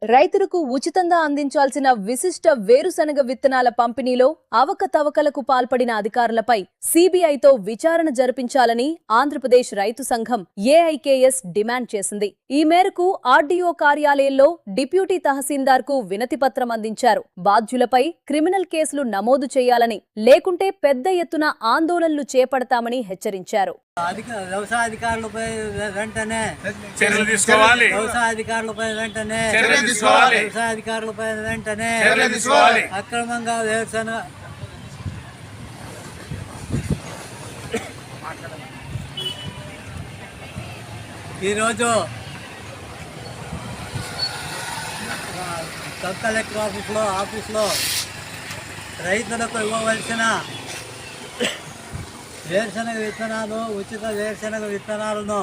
రైతులకు ఉచితంగా అందించాల్సిన విశిష్ట వేరుశనగ విత్తనాల పంపిణీలో అవకతవకలకు పాల్పడిన అధికారులపై సీబీఐతో విచారణ జరిపించాలని ఆంధ్రప్రదేశ్ రైతు సంఘం ఏఐకేఎస్ డిమాండ్ చేసింది. ఈ మేరకు ఆర్డీఓ కార్యాలయంలో డిప్యూటీ తహసీల్దార్కు వినతిపత్రం అందించారు. బాధ్యులపై క్రిమినల్ కేసులు నమోదు చేయాలని, లేకుంటే పెద్ద ఎత్తున ఆందోళనలు చేపడతామని హెచ్చరించారు. వ్యవసాయ అధికారులపై వెంటనే చర్యలు తీసుకోవాలి. వ్యవసాయ అధికారులపై వెంటనే చర్యలు తీసుకోవాలి. వ్యవసాయ అధికారులపై వెంటనే చర్యలు తీసుకోవాలి. అక్రమంగా వేరుశనగ ఈరోజు సబ్ కలెక్టర్ ఆఫీస్లో రైతులకు ఇవ్వవలసిన వేరుశనగ విత్తనాలు, ఉచిత వేరుశనగ విత్తనాలను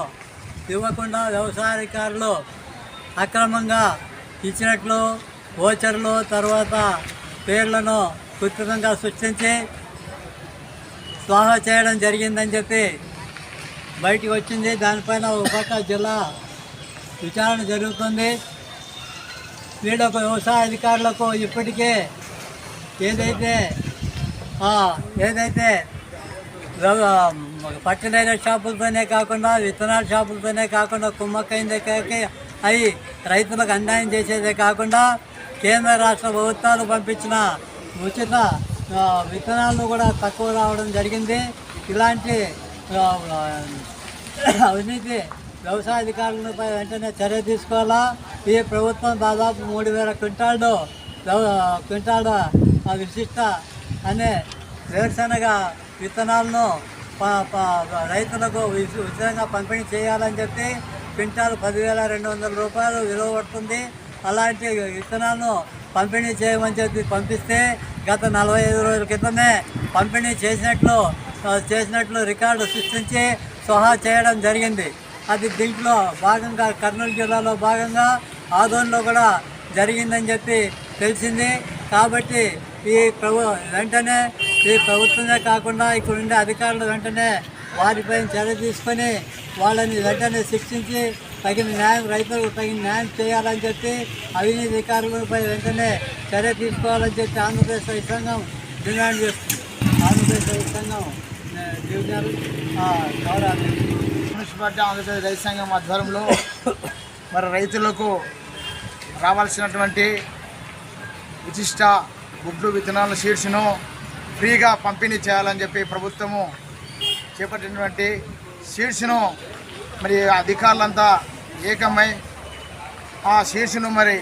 ఇవ్వకుండా వ్యవసాయ అధికారులు అక్రమంగా ఇచ్చినట్లు ఓచర్లు, తర్వాత పేర్లను కృత్రిమంగా సృష్టించి స్వాహా చేయడం జరిగిందని చెప్పి బయటికి వచ్చింది. దానిపైన ఒక పక్క జిల్లా విచారణ జరుగుతుంది. వీళ్ళకు వ్యవసాయ అధికారులకు ఇప్పటికే ఏదైతే ఫర్టిలైజర్ షాపులతోనే కాకుండా, విత్తనాల షాపులతోనే కాకుండా, కుమ్మక్కైందే కాక అవి రైతులకు అన్యాయం చేసేదే కాకుండా కేంద్ర రాష్ట్ర ప్రభుత్వాలు పంపించిన ఉచిత విత్తనాలను కూడా తక్కువ రావడం జరిగింది. ఇలాంటి అవినీతి వ్యవసాయ అధికారులపై వెంటనే చర్య తీసుకోవాలా. ఈ ప్రభుత్వం దాదాపు 3,000 క్వింటాళ్ళ విశిష్ట అనే వేరుశనగ విత్తనాలను రైతులకు ఉచితంగా పంపిణీ చేయాలని చెప్పి క్వింటాల్ 10,200 రూపాయలు విలువ పడుతుంది. అలాంటి విత్తనాలను పంపిణీ చేయమని చెప్పి పంపిస్తే గత 45 రోజుల క్రితమే పంపిణీ చేసినట్లు రికార్డు సృష్టించి స్వాహా చేయడం జరిగింది. అది దీంట్లో భాగంగా కర్నూలు జిల్లాలో భాగంగా ఆదోన్లో కూడా జరిగిందని చెప్పి తెలిసింది. కాబట్టి వెంటనే ఈ ప్రభుత్వమే కాకుండా ఇక్కడ ఉండే అధికారులు వెంటనే వారిపై చర్య తీసుకొని వాళ్ళని వెంటనే శిక్షించి తగిన న్యాయం, రైతులకు తగిన న్యాయం చేయాలని చెప్పి అవినీతి అధికారులపై వెంటనే చర్య తీసుకోవాలని చెప్పి ఆంధ్రప్రదేశ్ రైతు సంఘం డిమాండ్ చేస్తుంది. ఆంధ్రప్రదేశ్ రైతు సంఘం డివిజనల్ మున్సిపాలిటీ ఆంధ్రప్రదేశ్ రైతు సంఘం ఆధ్వర్యంలో మరి రైతులకు రావాల్సినటువంటి విశిష్ట గుడ్లు విత్తనాల సీడ్స్ను ఫ్రీగా పంపిణీ చేయాలని చెప్పి ప్రభుత్వము చేపట్టినటువంటి సీడ్స్ను మరి అధికారులంతా ఏకమై ఆ సీడ్స్ను మరి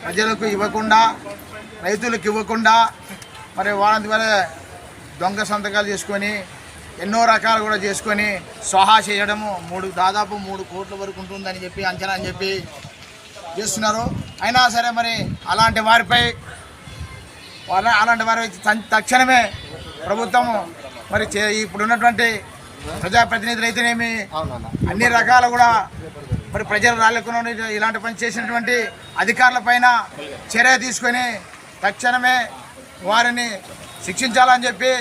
ప్రజలకు ఇవ్వకుండా, రైతులకు ఇవ్వకుండా మరి వాళ్ళ ద్వారా దొంగ సంతకాలు చేసుకొని ఎన్నో రకాలు కూడా చేసుకొని స్వాహా చేయడము దాదాపు 3 కోట్ల వరకు ఉంటుందని చెప్పి అంచనా అని చెప్పి చేస్తున్నారు. అయినా సరే మరి అలాంటి వారిపై తక్షణమే ప్రభుత్వము మరి ఇప్పుడున్నటువంటి ప్రజాప్రతినిధులు అయితేనేమి అన్ని రకాలు కూడా మరి ప్రజలు రాలేకుండా ఇలాంటి పని చేసినటువంటి అధికారులపైన చర్య తీసుకొని తక్షణమే వారిని శిక్షించాలని చెప్పి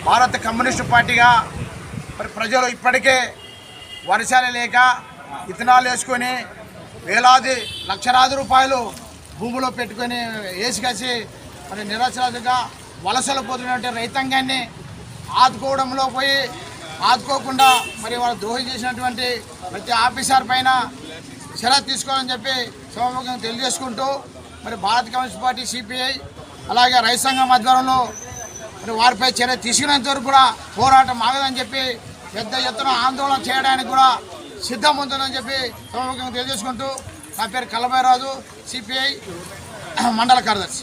భారత కమ్యూనిస్టు పార్టీగా మరి ప్రజలు ఇప్పటికే వర్షాలు లేక విత్తనాలు వేసుకొని లక్షలాది రూపాయలు భూమిలో పెట్టుకొని వేసుకొచ్చి మరి నిరాశ్రాలుగా వలసలు పోతున్నటువంటి రైతాంగాన్ని ఆదుకోకుండా మరి వాళ్ళు ద్రోహం చేసినటువంటి ప్రతి ఆఫీసర్ పైన చర్య తీసుకోవాలని చెప్పి సభాముఖంగా తెలియజేసుకుంటూ మరి భారత కమ్యూనిస్ట్ పార్టీ సిపిఐ అలాగే రైతు సంఘం ఆధ్వర్యంలో మరి వారిపై చర్య తీసుకునేంత వరకు కూడా పోరాటం ఆగదని చెప్పి పెద్ద ఎత్తున ఆందోళన చేయడానికి కూడా సిద్ధం ఉంటుందని చెప్పి సభాముఖంగా తెలియజేసుకుంటూ నా పేరు కల్లబాయరాజు, సిపిఐ మండల కార్యదర్శి.